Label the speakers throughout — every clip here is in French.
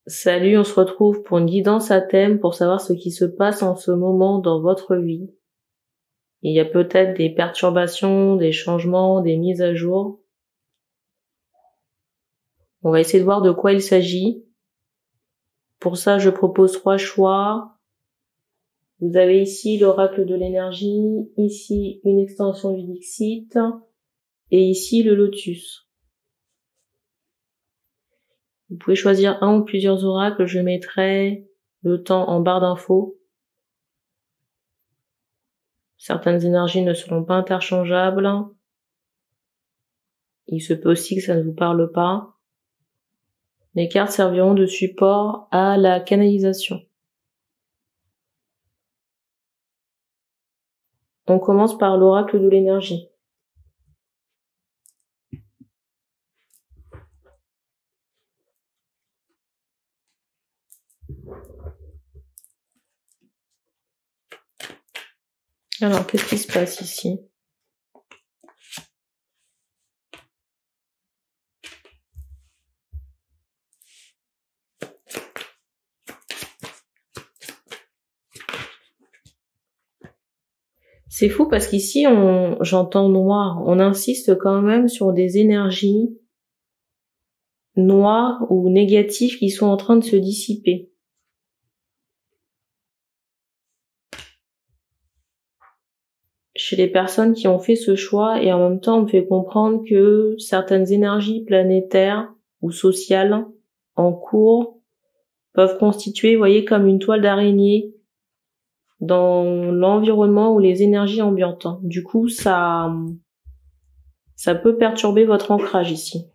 Speaker 1: Salut, on se retrouve pour une guidance à thème pour savoir ce qui se passe en ce moment dans votre vie. Il y a peut-être des perturbations, des changements, des mises à jour. On va essayer de voir de quoi il s'agit. Pour ça, je propose 3 choix. Vous avez ici l'oracle de l'énergie, ici une extension du Dixit et ici le lotus. Vous pouvez choisir un ou plusieurs oracles, je mettrai le temps en barre d'infos. Certaines énergies ne seront pas interchangeables. Il se peut aussi que ça ne vous parle pas. Les cartes serviront de support à la canalisation. On commence par l'oracle de l'énergie. Alors, qu'est-ce qui se passe ici? C'est fou parce qu'ici, j'entends noir. On insiste quand même sur des énergies noires ou négatives qui sont en train de se dissiper. Chez les personnes qui ont fait ce choix, et en même temps, on me fait comprendre que certaines énergies planétaires ou sociales en cours peuvent constituer, vous voyez, comme une toile d'araignée dans l'environnement ou les énergies ambiantes. Du coup, ça peut perturber votre ancrage ici.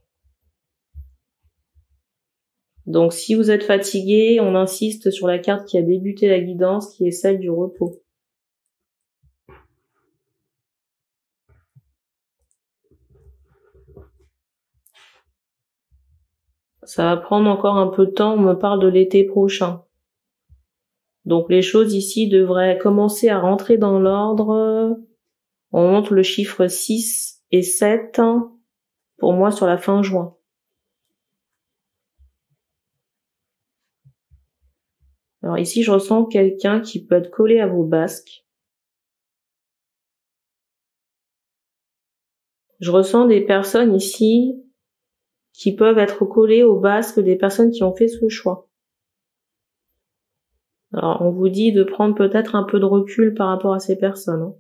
Speaker 1: Donc, si vous êtes fatigué, on insiste sur la carte qui a débuté la guidance, qui est celle du repos. Ça va prendre encore un peu de temps, on me parle de l'été prochain. Donc les choses ici devraient commencer à rentrer dans l'ordre. On montre le chiffre 6 et 7 pour moi sur la fin juin. Alors ici je ressens quelqu'un qui peut être collé à vos basques. Je ressens des personnes ici qui peuvent être collées aux basques des personnes qui ont fait ce choix. Alors on vous dit de prendre peut-être un peu de recul par rapport à ces personnes.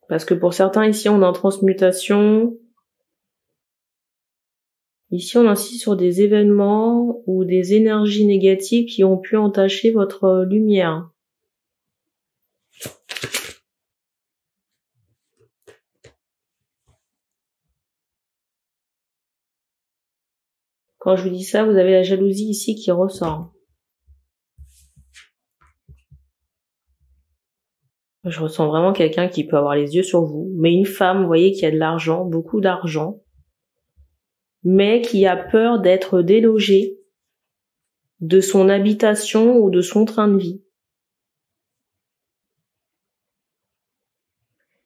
Speaker 1: Parce que pour certains ici on est en transmutation. Ici on insiste sur des événements ou des énergies négatives qui ont pu entacher votre lumière. Quand je vous dis ça, vous avez la jalousie ici qui ressort. Je ressens vraiment quelqu'un qui peut avoir les yeux sur vous, mais une femme, vous voyez, qui a de l'argent, beaucoup d'argent, mais qui a peur d'être délogée de son habitation ou de son train de vie.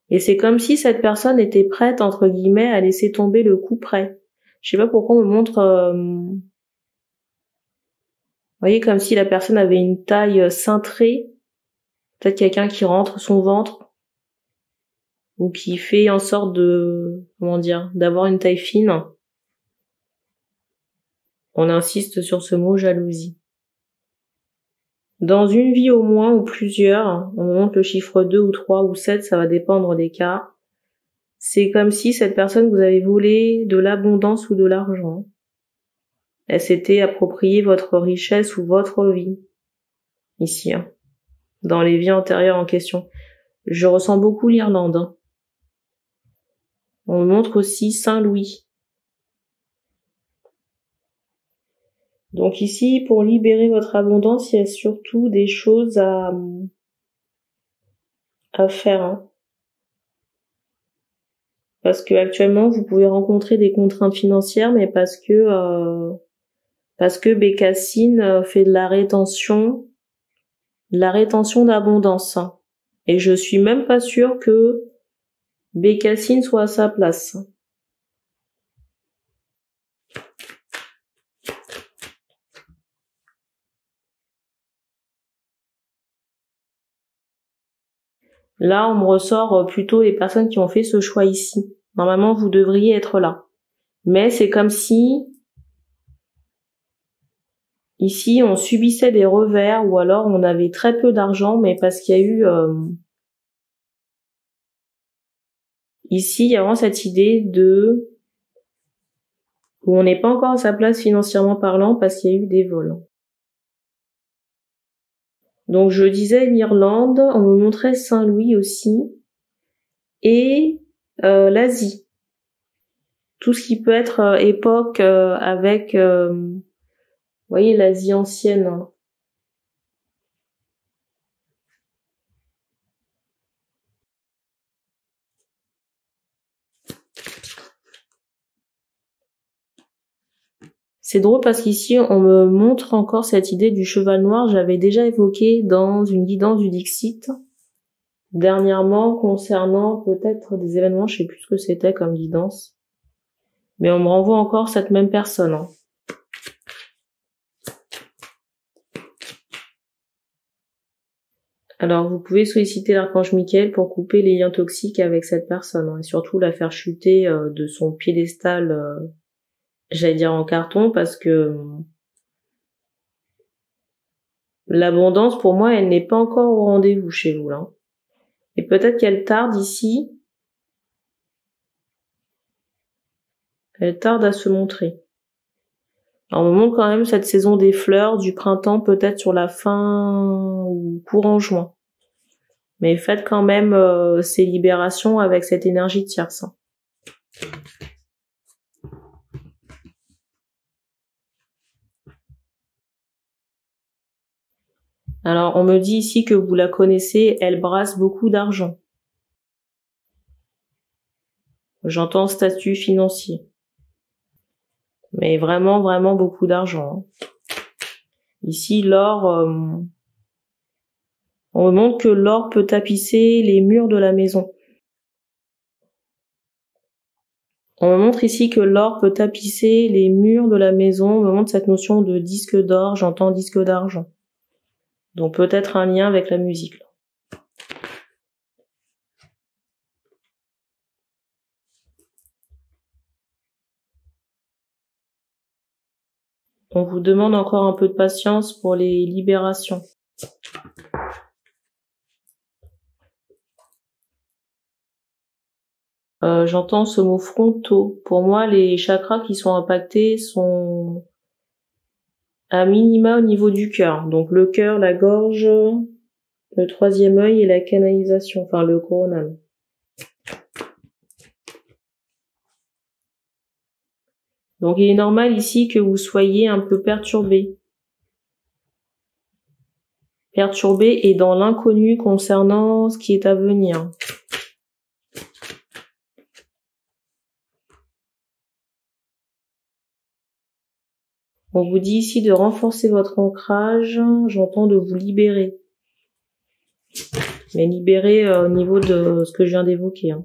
Speaker 1: Et c'est comme si cette personne était prête, entre guillemets, à laisser tomber le coup près. Je sais pas pourquoi on me montre... vous voyez, comme si la personne avait une taille cintrée. Peut-être quelqu'un qui rentre son ventre. Ou qui fait en sorte de... comment dire, d'avoir une taille fine. On insiste sur ce mot jalousie. Dans une vie au moins, ou plusieurs, on monte le chiffre 2 ou 3 ou 7, ça va dépendre des cas. C'est comme si cette personne vous avait volé de l'abondance ou de l'argent. Elle s'était appropriée votre richesse ou votre vie. Ici, dans les vies antérieures en question. Je ressens beaucoup l'Irlande. On montre aussi Saint-Louis. Donc ici, pour libérer votre abondance, il y a surtout des choses à faire. Parce que actuellement, vous pouvez rencontrer des contraintes financières, mais parce que Bécassine fait de la rétention d'abondance. Et je suis même pas sûre que Bécassine soit à sa place. Là, on me ressort plutôt les personnes qui ont fait ce choix ici. Normalement, vous devriez être là. Mais c'est comme si, ici, on subissait des revers ou alors on avait très peu d'argent, mais parce qu'il y a eu... ici, il y a vraiment cette idée de... où on n'est pas encore à sa place financièrement parlant parce qu'il y a eu des vols. Donc, je disais l'Irlande, on me montrait Saint-Louis aussi, et l'Asie. Tout ce qui peut être époque avec, vous voyez, l'Asie ancienne. Hein. C'est drôle parce qu'ici, on me montre encore cette idée du cheval noir. J'avais déjà évoqué dans une guidance du Dixit dernièrement concernant peut-être des événements, je sais plus ce que c'était comme guidance. Mais on me renvoie encore cette même personne. Hein. Alors, vous pouvez solliciter l'archange Michael pour couper les liens toxiques avec cette personne. Hein, et surtout la faire chuter de son piédestal, j'allais dire en carton, parce que l'abondance, pour moi, elle n'est pas encore au rendez-vous chez vous, là. Et peut-être qu'elle tarde ici. Elle tarde à se montrer. Alors, on me montre quand même cette saison des fleurs du printemps, peut-être sur la fin ou courant juin. Mais faites quand même ces libérations avec cette énergie tierce. Alors, on me dit ici que vous la connaissez, elle brasse beaucoup d'argent. J'entends statut financier. Mais vraiment, vraiment beaucoup d'argent. Ici, l'or, on me montre que l'or peut tapisser les murs de la maison. On me montre ici que l'or peut tapisser les murs de la maison. On me montre cette notion de disque d'or, j'entends disque d'argent. Donc peut-être un lien avec la musique. On vous demande encore un peu de patience pour les libérations. J'entends ce mot frontaux. Pour moi, les chakras qui sont impactés sont à minima au niveau du cœur. Donc le cœur, la gorge, le troisième œil et la canalisation, enfin le coronal. Donc il est normal ici que vous soyez un peu perturbé. Perturbé et dans l'inconnu concernant ce qui est à venir. On vous dit ici de renforcer votre ancrage, j'entends de vous libérer. Mais libérer au niveau de ce que je viens d'évoquer. Hein.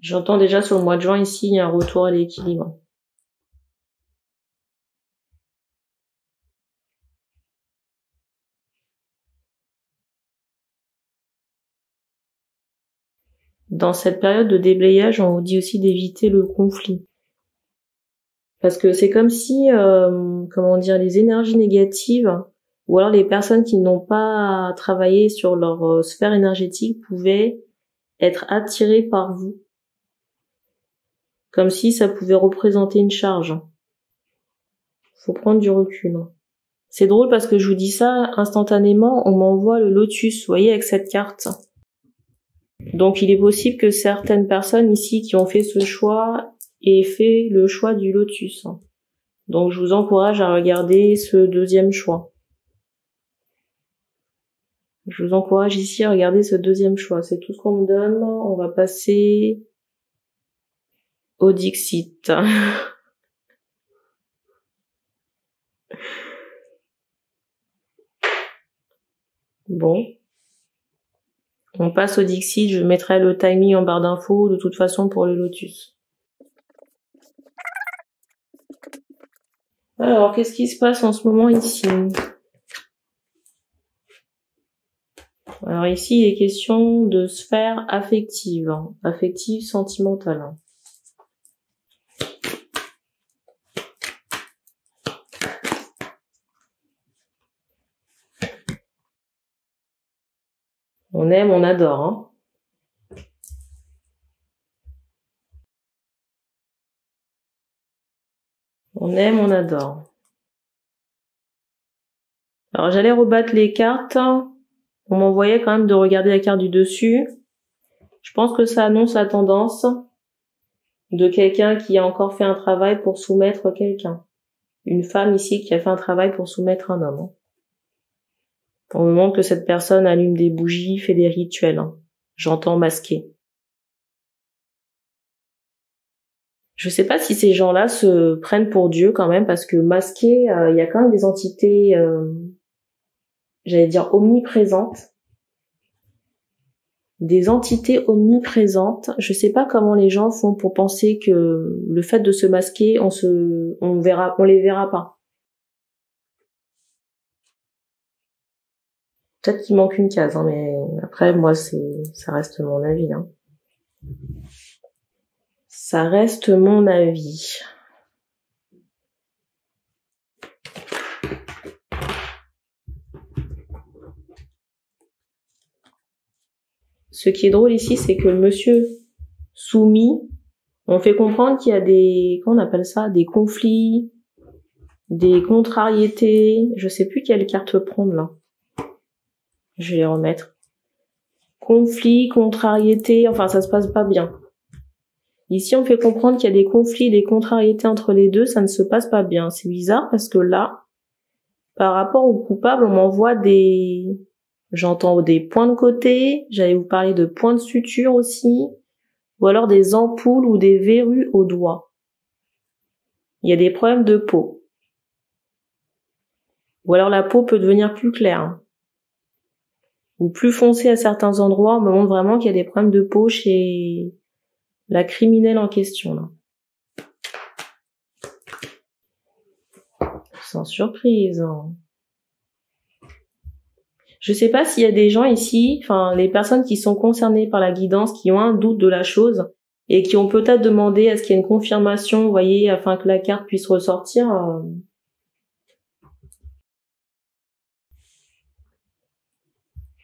Speaker 1: J'entends déjà sur le mois de juin ici, il y a un retour à l'équilibre. Dans cette période de déblayage, on vous dit aussi d'éviter le conflit. Parce que c'est comme si, comment dire, les énergies négatives, ou alors les personnes qui n'ont pas travaillé sur leur sphère énergétique pouvaient être attirées par vous. Comme si ça pouvait représenter une charge. Faut prendre du recul. C'est drôle parce que je vous dis ça, instantanément, on m'envoie le lotus, vous voyez, avec cette carte. Donc il est possible que certaines personnes ici qui ont fait ce choix aient fait le choix du lotus. Donc je vous encourage à regarder ce deuxième choix. Je vous encourage ici à regarder ce deuxième choix. C'est tout ce qu'on me donne. On va passer au Dixit. Bon. On passe au Dixit, je mettrai le timing en barre d'infos de toute façon pour le lotus. Alors, qu'est-ce qui se passe en ce moment ici? Alors ici, il est question de sphère affective, affective, sentimentale. On aime, on adore, hein. On aime, on adore. Alors j'allais rebattre les cartes. On m'envoyait quand même de regarder la carte du dessus. Je pense que ça annonce la tendance de quelqu'un qui a encore fait un travail pour soumettre quelqu'un. Une femme ici qui a fait un travail pour soumettre un homme. On me montre que cette personne allume des bougies, fait des rituels. J'entends masquer. Je sais pas si ces gens-là se prennent pour Dieu quand même, parce que masquer, il y a quand même des entités, j'allais dire omniprésentes. Des entités omniprésentes. Je sais pas comment les gens font pour penser que le fait de se masquer, on les verra pas. Peut-être qu'il manque une case, hein, mais après, moi, ça reste mon avis, hein. Ça reste mon avis. Ce qui est drôle ici, c'est que le monsieur soumis, on fait comprendre qu'il y a des, comment on appelle ça, des conflits, des contrariétés. Je sais plus quelle carte prendre, là. Je vais les remettre. Conflits, contrariétés, enfin, ça se passe pas bien. Ici, on fait comprendre qu'il y a des conflits, des contrariétés entre les deux, ça ne se passe pas bien. C'est bizarre parce que là, par rapport au coupable, on m'envoie j'entends des points de côté, j'allais vous parler de points de suture aussi, ou alors des ampoules ou des verrues aux doigts. Il y a des problèmes de peau. Ou alors la peau peut devenir plus claire. Ou plus foncée à certains endroits, on me montre vraiment qu'il y a des problèmes de peau chez la criminelle en question, là. Sans surprise, hein. Je sais pas s'il y a des gens ici, enfin, les personnes qui sont concernées par la guidance, qui ont un doute de la chose, et qui ont peut-être demandé à ce qu'il y ait une confirmation, vous voyez, afin que la carte puisse ressortir.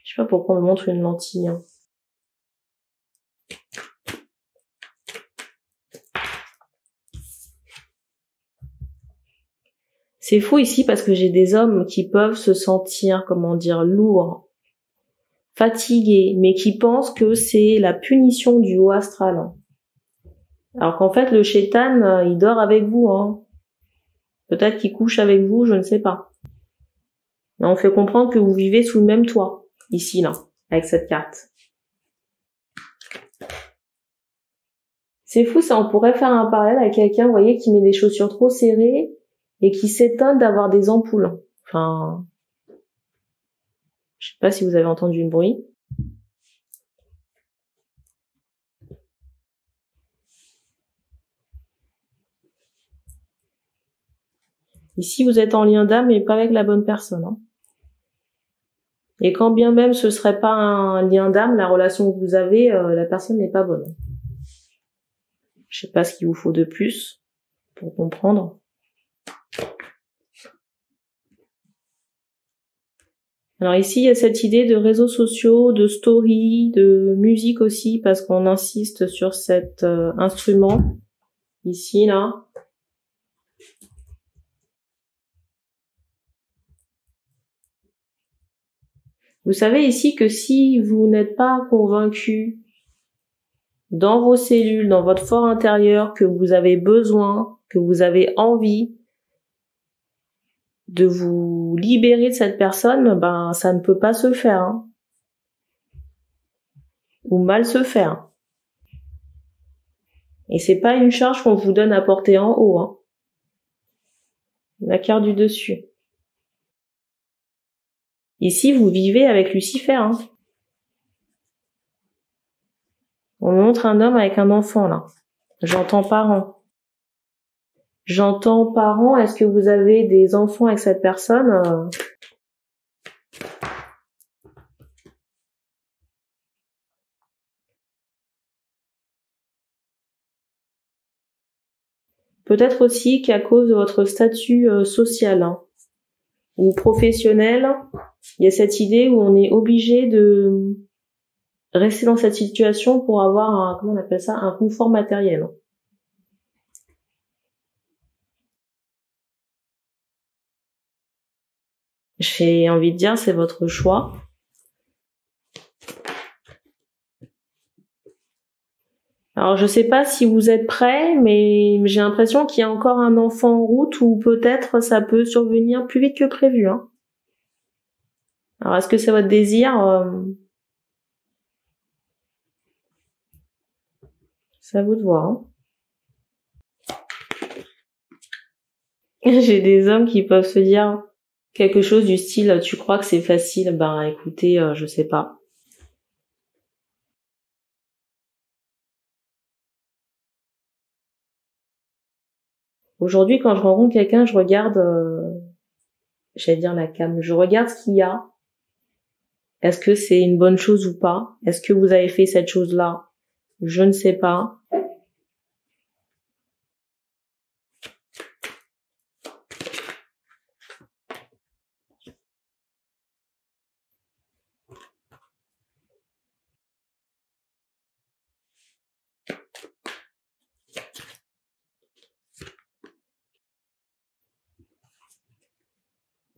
Speaker 1: Je sais pas pourquoi on me montre une lentille, hein. C'est fou ici parce que j'ai des hommes qui peuvent se sentir, comment dire, lourds, fatigués, mais qui pensent que c'est la punition du haut astral. Alors qu'en fait, le shaitan, il dort avec vous, hein. Peut-être qu'il couche avec vous, je ne sais pas. Mais on fait comprendre que vous vivez sous le même toit, ici, là, avec cette carte. C'est fou, ça, on pourrait faire un parallèle avec quelqu'un, vous voyez, qui met des chaussures trop serrées et qui s'étonne d'avoir des ampoules. Enfin, je sais pas si vous avez entendu le bruit. Ici, vous êtes en lien d'âme, mais pas avec la bonne personne, hein. Et quand bien même ce serait pas un lien d'âme, la relation que vous avez, la personne n'est pas bonne. Je sais pas ce qu'il vous faut de plus pour comprendre. Alors ici, il y a cette idée de réseaux sociaux, de story, de musique aussi, parce qu'on insiste sur cet instrument. Ici, là. Vous savez ici que si vous n'êtes pas convaincu dans vos cellules, dans votre fort intérieur, que vous avez besoin, que vous avez envie de vous libérer de cette personne, ben ça ne peut pas se faire, hein. Ou mal se faire. Et c'est pas une charge qu'on vous donne à porter en haut, hein. La carte du dessus. Ici, vous vivez avec Lucifer. Hein. On montre un homme avec un enfant, là. J'entends parents. J'entends parents. Est-ce que vous avez des enfants avec cette personne Peut-être aussi qu'à cause de votre statut social hein, ou professionnel, il y a cette idée où on est obligé de rester dans cette situation pour avoir un, comment on appelle ça, un confort matériel. J'ai envie de dire, c'est votre choix. Alors je sais pas si vous êtes prêts, mais j'ai l'impression qu'il y a encore un enfant en route ou peut-être ça peut survenir plus vite que prévu. Hein. Alors est-ce que c'est votre désir C'est à vous de voir. Hein. J'ai des hommes qui peuvent se dire quelque chose du style tu crois que c'est facile, ben écoutez, je sais pas. Aujourd'hui quand je rencontre quelqu'un, je regarde j'allais dire la cam, je regarde ce qu'il y a. Est-ce que c'est une bonne chose ou pas? Est-ce que vous avez fait cette chose-là? Je ne sais pas.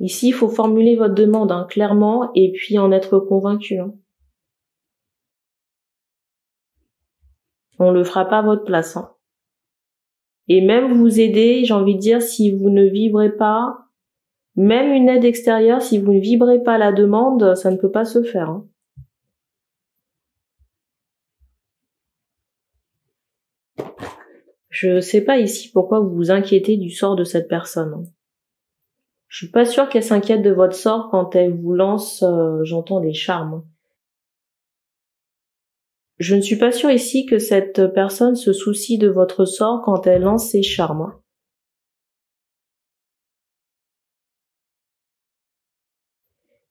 Speaker 1: Ici, il faut formuler votre demande hein, clairement et puis en être convaincu. Hein. On le fera pas à votre place. Hein. Et même vous aider, j'ai envie de dire, si vous ne vibrez pas, même une aide extérieure, si vous ne vibrez pas la demande, ça ne peut pas se faire. Hein. Je sais pas ici pourquoi vous vous inquiétez du sort de cette personne. Hein. Je suis pas sûre qu'elle s'inquiète de votre sort quand elle vous lance, j'entends des charmes. Je ne suis pas sûre ici que cette personne se soucie de votre sort quand elle lance ses charmes.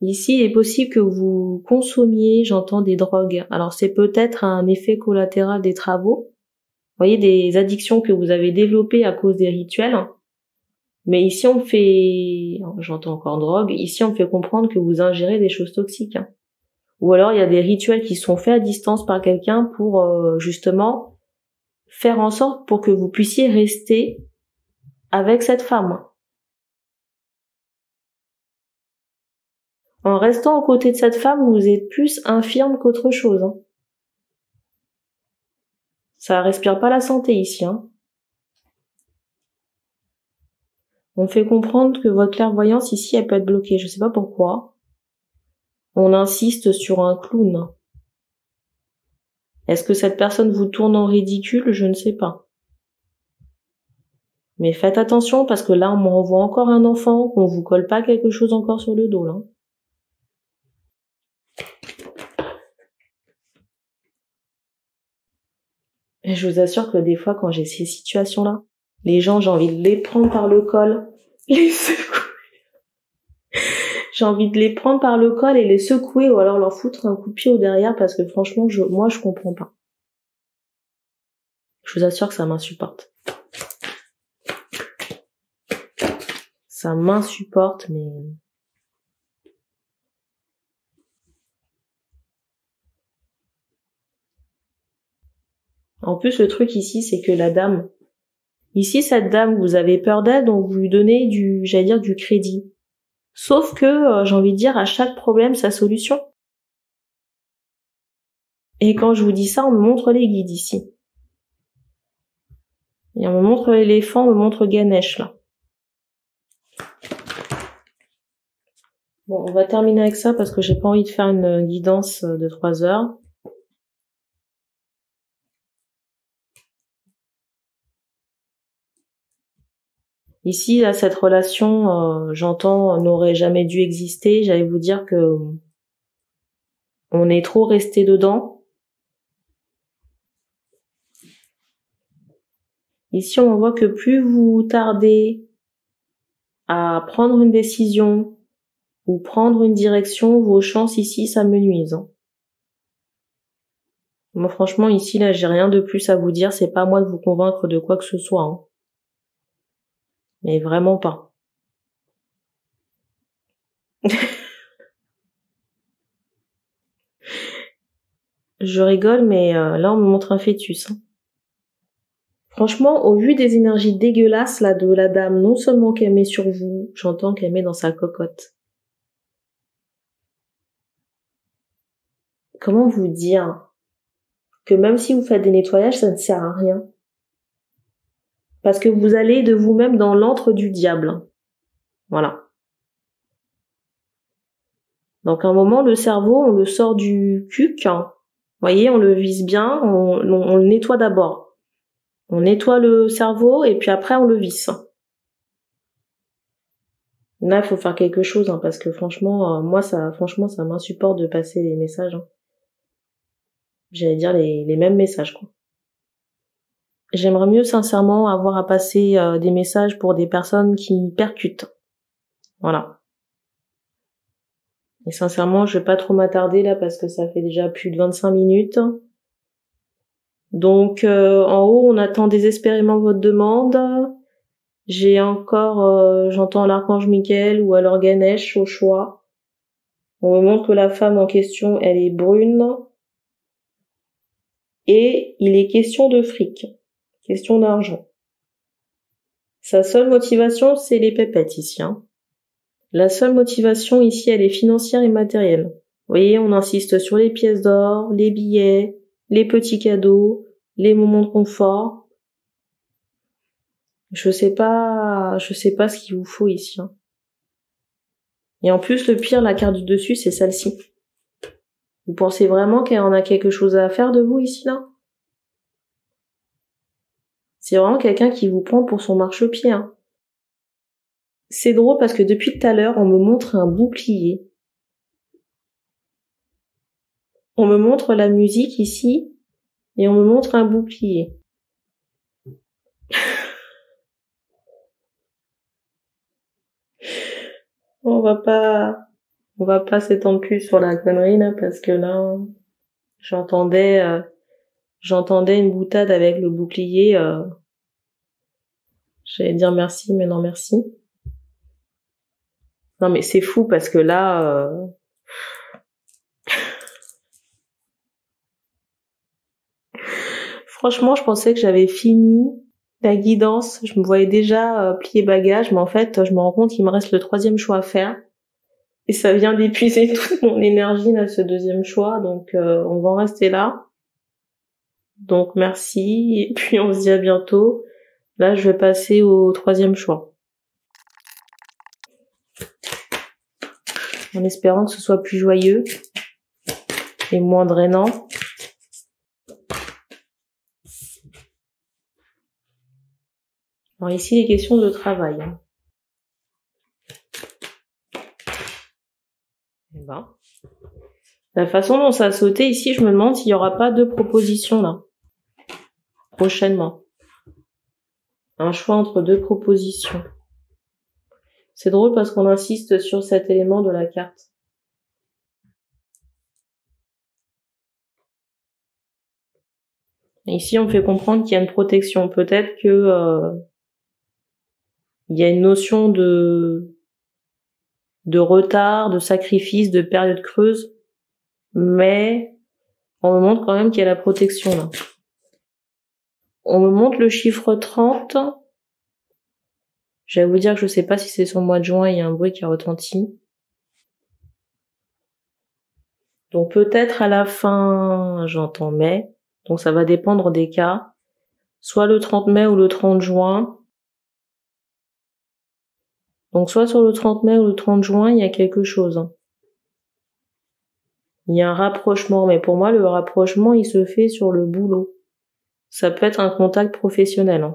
Speaker 1: Ici, il est possible que vous consommiez, j'entends, des drogues. Alors c'est peut-être un effet collatéral des travaux. Vous voyez, des addictions que vous avez développées à cause des rituels. Mais ici, on fait, j'entends encore drogue, ici, on fait comprendre que vous ingérez des choses toxiques. Hein. Ou alors, il y a des rituels qui sont faits à distance par quelqu'un pour, justement, faire en sorte pour que vous puissiez rester avec cette femme. En restant aux côtés de cette femme, vous êtes plus infirme qu'autre chose. Hein. Ça respire pas la santé ici. Hein. On fait comprendre que votre clairvoyance ici, elle peut être bloquée. Je sais pas pourquoi. On insiste sur un clown. Est-ce que cette personne vous tourne en ridicule? Je ne sais pas. Mais faites attention parce que là, on me renvoie encore un enfant, qu'on vous colle pas quelque chose encore sur le dos, là. Et je vous assure que des fois, quand j'ai ces situations-là, les gens, j'ai envie de les prendre par le col, les secouer. J'ai envie de les prendre par le col et les secouer ou alors leur foutre un coup de pied au derrière parce que franchement, moi, je comprends pas. Je vous assure que ça m'insupporte. Ça m'insupporte, mais... En plus, le truc ici, c'est que la dame... Ici, cette dame, vous avez peur d'elle, donc vous lui donnez j'allais dire, du crédit. Sauf que, j'ai envie de dire, à chaque problème, sa solution. Et quand je vous dis ça, on me montre les guides ici. Et on me montre l'éléphant, on me montre Ganesh, là. Bon, on va terminer avec ça parce que j'ai pas envie de faire une guidance de 3 heures. Ici, là, cette relation, j'entends, n'aurait jamais dû exister. J'allais vous dire que on est trop resté dedans. Ici, on voit que plus vous tardez à prendre une décision ou prendre une direction, vos chances ici s'amenuisent. Moi, franchement, ici, là, j'ai rien de plus à vous dire. C'est pas à moi de vous convaincre de quoi que ce soit. Hein. Mais vraiment pas. Je rigole, mais là, on me montre un fœtus. Hein. Franchement, au vu des énergies dégueulasses là de la dame, non seulement qu'elle met sur vous, j'entends qu'elle met dans sa cocotte. Comment vous dire que même si vous faites des nettoyages, ça ne sert à rien. Parce que vous allez de vous-même dans l'antre du diable. Voilà. Donc à un moment, le cerveau, on le sort du cuc. Hein. Vous voyez, on le vise bien, on le nettoie d'abord. On nettoie le cerveau et puis après on le visse. Là, il faut faire quelque chose, hein, parce que franchement, moi, ça m'insupporte de passer les messages. Hein. J'allais dire les mêmes messages, quoi. J'aimerais mieux, sincèrement, avoir à passer des messages pour des personnes qui percutent. Voilà. Et sincèrement, je vais pas trop m'attarder là, parce que ça fait déjà plus de 25 minutes. Donc, en haut, on attend désespérément votre demande. J'ai encore, j'entends l'archange Michael ou alors Ganesh au choix. On me montre que la femme en question, elle est brune. Et il est question de fric. Question d'argent. Sa seule motivation, c'est les pépettes ici. Hein. La seule motivation ici, elle est financière et matérielle. Vous voyez, on insiste sur les pièces d'or, les billets, les petits cadeaux, les moments de confort. Je sais pas ce qu'il vous faut ici. Hein. Et en plus, le pire, la carte du dessus, c'est celle-ci. Vous pensez vraiment qu'elle en a quelque chose à faire de vous ici, là? C'est vraiment quelqu'un qui vous prend pour son marchepied. Hein. C'est drôle parce que depuis tout à l'heure, on me montre un bouclier. On me montre la musique ici et on me montre un bouclier. On va pas s'étendre plus sur la connerie là parce que là, j'entendais une boutade avec le bouclier. J'allais dire merci, mais non merci. Non mais c'est fou parce que là, franchement, je pensais que j'avais fini la guidance. Je me voyais déjà plier bagage, mais en fait, je me rends compte qu'il me reste le 3e choix à faire. Et ça vient d'épuiser toute mon énergie là, ce 2e choix, donc on va en rester là. Donc merci, et puis on se dit à bientôt. Là, je vais passer au 3e choix. En espérant que ce soit plus joyeux et moins drainant. Alors ici, les questions de travail. Eh ben, la façon dont ça a sauté ici, je me demande s'il n'y aura pas 2 propositions là, prochainement. Un choix entre 2 propositions. C'est drôle parce qu'on insiste sur cet élément de la carte. Et ici, on me fait comprendre qu'il y a une protection. Peut-être que il y a une notion de retard, de sacrifice, de période creuse, mais on me montre quand même qu'il y a la protection là. On me montre le chiffre 30. Je vais vous dire que je sais pas si c'est sur le mois de juin, il y a un bruit qui a retenti. Donc peut-être à la fin, j'entends mai. Donc ça va dépendre des cas. Soit le 30 mai ou le 30 juin. Donc soit sur le 30 mai ou le 30 juin, il y a quelque chose. Il y a un rapprochement, mais pour moi, le rapprochement, il se fait sur le boulot. Ça peut être un contact professionnel.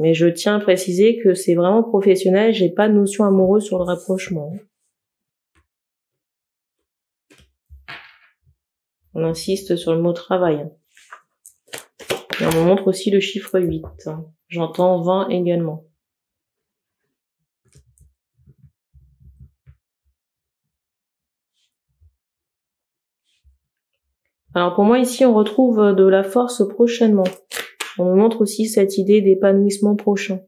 Speaker 1: Mais je tiens à préciser que c'est vraiment professionnel, j'ai pas de notion amoureuse sur le rapprochement. On insiste sur le mot travail. Et on me montre aussi le chiffre 8. J'entends 20 également. Alors pour moi ici on retrouve de la force prochainement. On me montre aussi cette idée d'épanouissement prochain.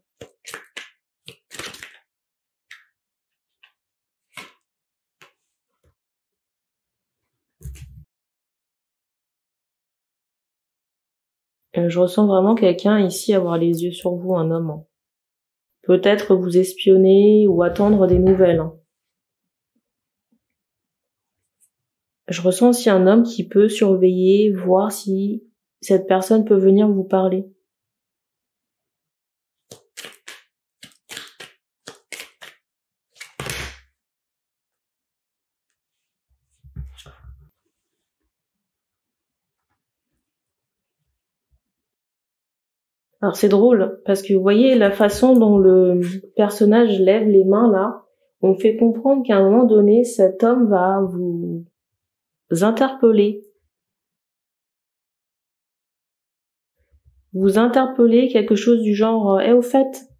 Speaker 1: Je ressens vraiment quelqu'un ici avoir les yeux sur vous, un homme. Peut-être vous espionner ou attendre des nouvelles. Je ressens aussi un homme qui peut surveiller, voir si cette personne peut venir vous parler. Alors c'est drôle, parce que vous voyez la façon dont le personnage lève les mains là, on fait comprendre qu'à un moment donné, cet homme va vous interpeller. Vous interpeller quelque chose du genre « au fait ».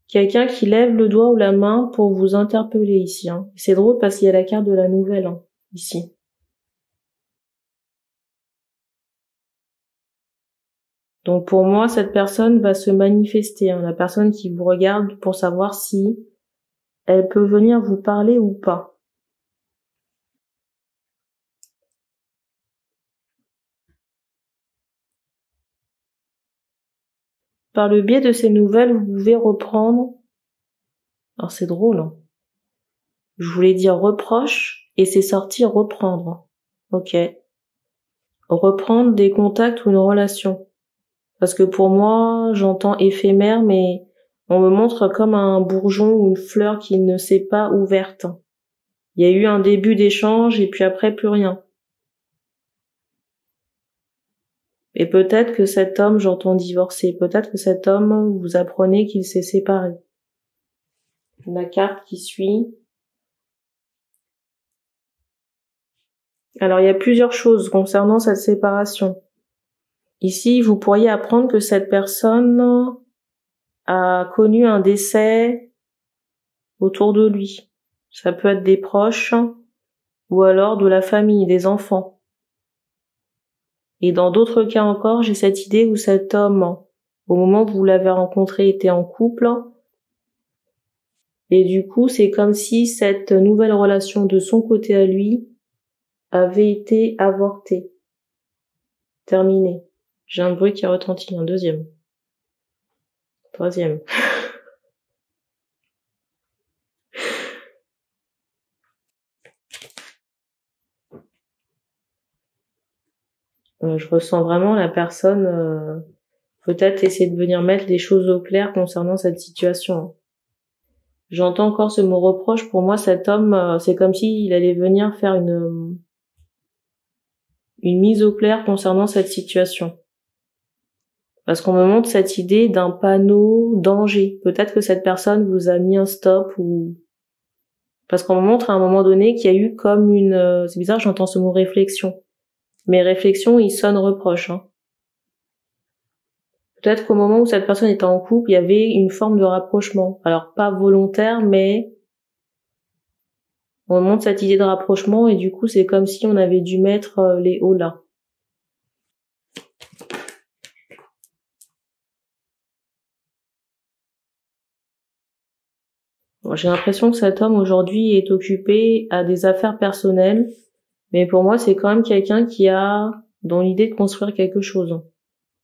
Speaker 1: Quelqu'un qui lève le doigt ou la main pour vous interpeller ici. C'est drôle parce qu'il y a la carte de la nouvelle ici. Donc pour moi, cette personne va se manifester, la personne qui vous regarde pour savoir si elle peut venir vous parler ou pas. Par le biais de ces nouvelles, vous pouvez reprendre... Alors c'est drôle. Je voulais dire reproche et c'est sorti reprendre. Ok. Reprendre des contacts ou une relation. Parce que pour moi, j'entends éphémère, mais on me montre comme un bourgeon ou une fleur qui ne s'est pas ouverte. Il y a eu un début d'échange et puis après plus rien. Et peut-être que cet homme, j'entends divorcer, peut-être que cet homme, vous apprenez qu'il s'est séparé. La carte qui suit. Alors il y a plusieurs choses concernant cette séparation. Ici, vous pourriez apprendre que cette personne a connu un décès autour de lui. Ça peut être des proches ou alors de la famille, des enfants. Et dans d'autres cas encore, j'ai cette idée où cet homme, au moment où vous l'avez rencontré, était en couple. Et du coup, c'est comme si cette nouvelle relation de son côté à lui avait été avortée. Terminée. J'ai un bruit qui a retenti, un deuxième. Troisième. Je ressens vraiment la personne peut-être essayer de venir mettre des choses au clair concernant cette situation. J'entends encore ce mot reproche. Pour moi, cet homme, c'est comme s'il allait venir faire une mise au clair concernant cette situation. Parce qu'on me montre cette idée d'un panneau danger. Peut-être que cette personne vous a mis un stop ou... Parce qu'on me montre à un moment donné qu'il y a eu comme une... c'est bizarre, j'entends ce mot réflexion. Mais réflexion, il sonne reproche. Peut-être qu'au moment où cette personne était en couple, il y avait une forme de rapprochement. Alors pas volontaire, mais on me montre cette idée de rapprochement et du coup c'est comme si on avait dû mettre les hauts là. Bon, j'ai l'impression que cet homme aujourd'hui est occupé à des affaires personnelles, mais pour moi c'est quand même quelqu'un qui a dans l'idée de construire quelque chose.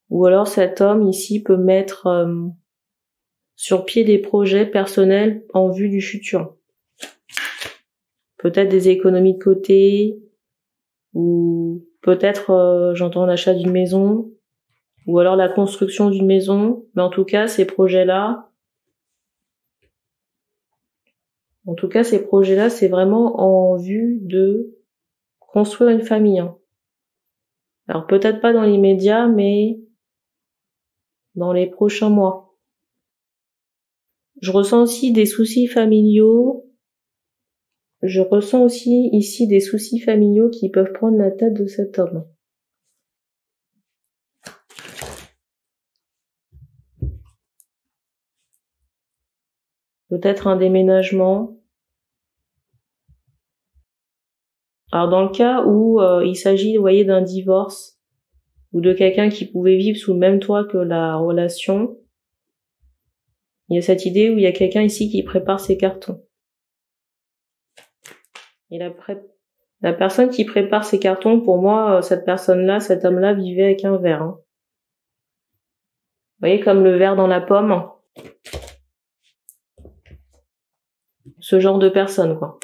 Speaker 1: Ou alors cet homme ici peut mettre sur pied des projets personnels en vue du futur. Peut-être des économies de côté, ou peut-être j'entends l'achat d'une maison, ou alors la construction d'une maison, mais en tout cas ces projets-là, c'est vraiment en vue de construire une famille. Alors peut-être pas dans l'immédiat, mais dans les prochains mois. Je ressens aussi des soucis familiaux. Je ressens aussi ici des soucis familiaux qui peuvent prendre la tête de cet homme. Peut-être un déménagement. Alors dans le cas où il s'agit, vous voyez, d'un divorce ou de quelqu'un qui pouvait vivre sous le même toit que la relation, il y a cette idée où il y a quelqu'un ici qui prépare ses cartons. Et la personne qui prépare ses cartons, pour moi, cette personne-là, cet homme-là vivait avec un verre. Hein. Vous voyez, comme le verre dans la pomme. Ce genre de personne, quoi.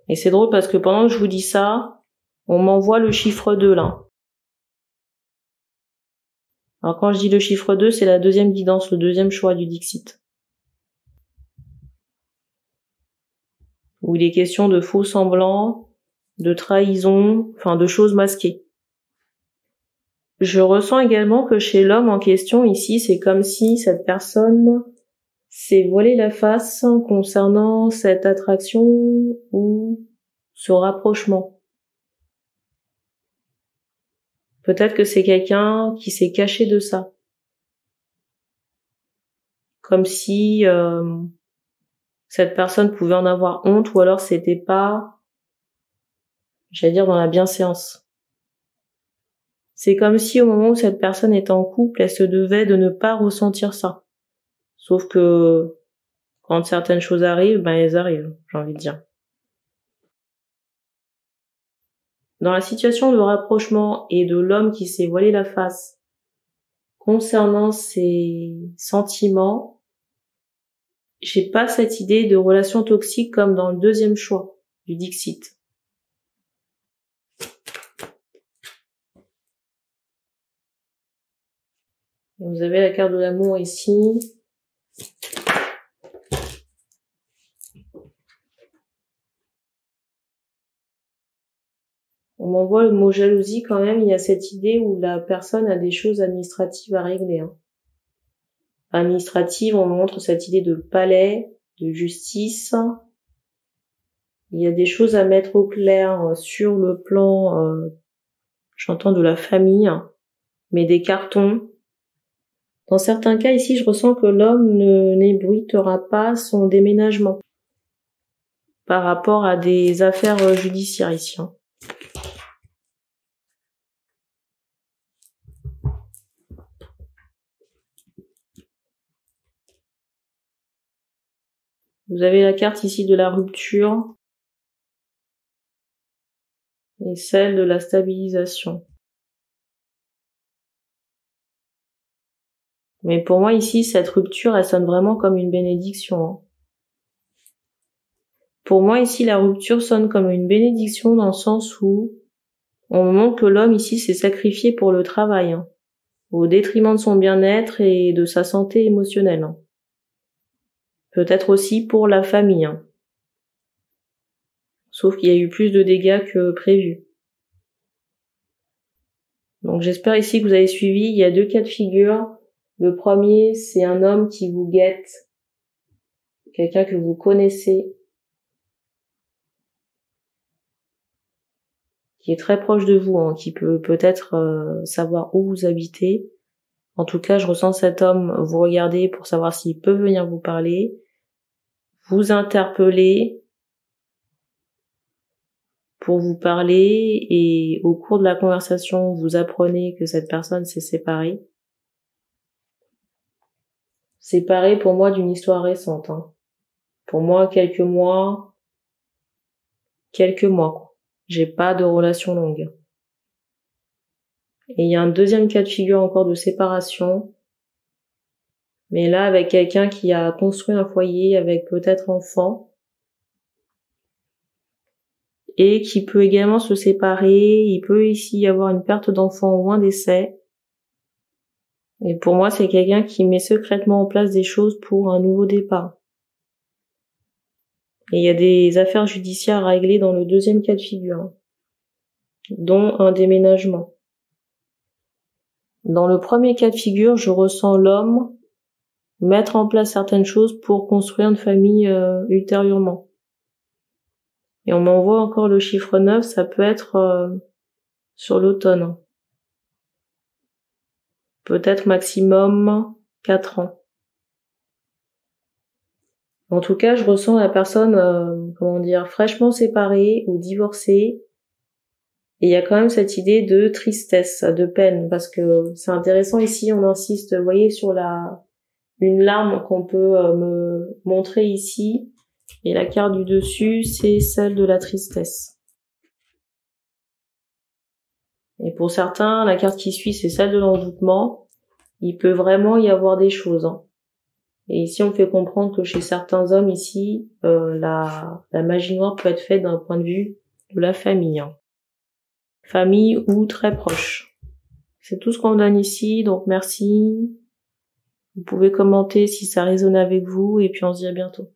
Speaker 1: Et c'est drôle parce que pendant que je vous dis ça, on m'envoie le chiffre 2, là. Alors quand je dis le chiffre 2, c'est la deuxième guidance, le deuxième choix du Dixit. Où il est question de faux semblants, de trahison, enfin de choses masquées. Je ressens également que chez l'homme en question ici, c'est comme si cette personne s'est voilée la face concernant cette attraction ou ce rapprochement. Peut-être que c'est quelqu'un qui s'est caché de ça. Comme si cette personne pouvait en avoir honte ou alors c'était pas, j'allais dire, dans la bienséance. C'est comme si au moment où cette personne est en couple, elle se devait de ne pas ressentir ça. Sauf que quand certaines choses arrivent, ben elles arrivent, j'ai envie de dire. Dans la situation de rapprochement et de l'homme qui s'est voilé la face concernant ses sentiments, j'ai pas cette idée de relation toxique comme dans le deuxième choix du Dixit. Et vous avez la carte de l'amour ici. On m'envoie le mot jalousie quand même, il y a cette idée où la personne a des choses administratives à régler. Hein. Administrative, on montre cette idée de palais, de justice. Il y a des choses à mettre au clair sur le plan, j'entends de la famille, mais des cartons. Dans certains cas ici, je ressens que l'homme n'ébruitera pas son déménagement par rapport à des affaires judiciaires ici. Hein. Vous avez la carte ici de la rupture et celle de la stabilisation. Mais pour moi ici, cette rupture, elle sonne vraiment comme une bénédiction. Hein. Pour moi ici, la rupture sonne comme une bénédiction dans le sens où on montre que l'homme ici s'est sacrifié pour le travail, hein, au détriment de son bien-être et de sa santé émotionnelle. Hein. Peut-être aussi pour la famille. Hein. Sauf qu'il y a eu plus de dégâts que prévu. Donc j'espère ici que vous avez suivi. Il y a deux cas de figure. Le premier, c'est un homme qui vous guette, quelqu'un que vous connaissez, qui est très proche de vous, hein, qui peut peut-être savoir où vous habitez. En tout cas, je ressens cet homme vous regarder pour savoir s'il peut venir vous parler, vous interpeller pour vous parler, et au cours de la conversation, vous apprenez que cette personne s'est séparée. Séparée pour moi d'une histoire récente. Hein. Pour moi, quelques mois, quoi. J'ai pas de relation longue. Et il y a un deuxième cas de figure encore de séparation. Mais là, avec quelqu'un qui a construit un foyer avec peut-être enfant. Et qui peut également se séparer. Il peut ici y avoir une perte d'enfant ou un décès. Et pour moi, c'est quelqu'un qui met secrètement en place des choses pour un nouveau départ. Et il y a des affaires judiciaires à régler dans le deuxième cas de figure. dont un déménagement. Dans le premier cas de figure, je ressens l'homme mettre en place certaines choses pour construire une famille ultérieurement. Et on m'envoie encore le chiffre 9, ça peut être sur l'automne. Peut-être maximum 4 ans. En tout cas, je ressens la personne, fraîchement séparée ou divorcée. Et il y a quand même cette idée de tristesse, de peine, parce que c'est intéressant ici, on insiste, vous voyez, sur une larme qu'on peut me montrer ici. Et la carte du dessus, c'est celle de la tristesse. Et pour certains, la carte qui suit, c'est celle de l'envoûtement. Il peut vraiment y avoir des choses. Et ici, on fait comprendre que chez certains hommes ici, la magie noire peut être faite d'un point de vue de la famille. Famille ou très proche. C'est tout ce qu'on donne ici, donc merci. Vous pouvez commenter si ça résonne avec vous, et puis on se dit à bientôt.